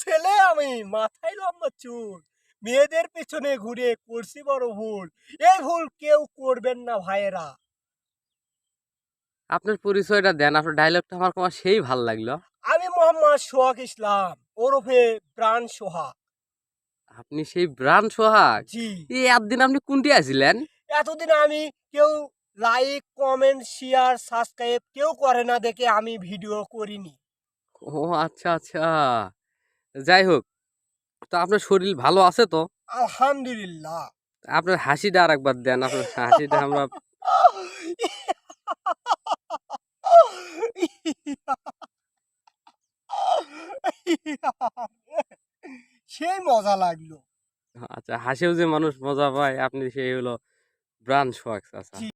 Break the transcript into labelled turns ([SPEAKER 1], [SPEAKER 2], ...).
[SPEAKER 1] ছেলে আমি, মাথায় লম্বা চুল, মেয়েদের পেছনে ঘুরে করছি বড় ভুল। এই ভুল কেউ করবেন না ভাইয়েরা।
[SPEAKER 2] আপনার পরিচয়টা দেন, আপনার ডায়লগটা আমার সেই ভাল লাগলো।
[SPEAKER 1] আমি মোহাম্মদ সোহাগ ইসলাম, ওরফে প্রাণ সোহাগ।
[SPEAKER 2] আপনি সেই ব্রান সোহাগ?
[SPEAKER 1] জি।
[SPEAKER 2] এই একদিন আপনি কোনটি আছিলেন?
[SPEAKER 1] এতদিন আমি কেউ লাইক, কমেন্ট, শেয়ার, সাবস্ক্রাইব কেউ করে না দেখে আমি ভিডিও করিনি।
[SPEAKER 2] ও আচ্ছা আচ্ছা, যাই হোক, তো আপনার শরীর ভালো আছে তো?
[SPEAKER 1] আলহামদুলিল্লাহ।
[SPEAKER 2] আপনার হাসিটা আর একবার দেন, আপনার হাসিটা আমরা।
[SPEAKER 1] সেই মজা লাগলো।
[SPEAKER 2] আচ্ছা, হাসিও যে মানুষ মজা পায়, আপনি সেই হলো ব্রান সোহাগ চাচা।
[SPEAKER 1] জি।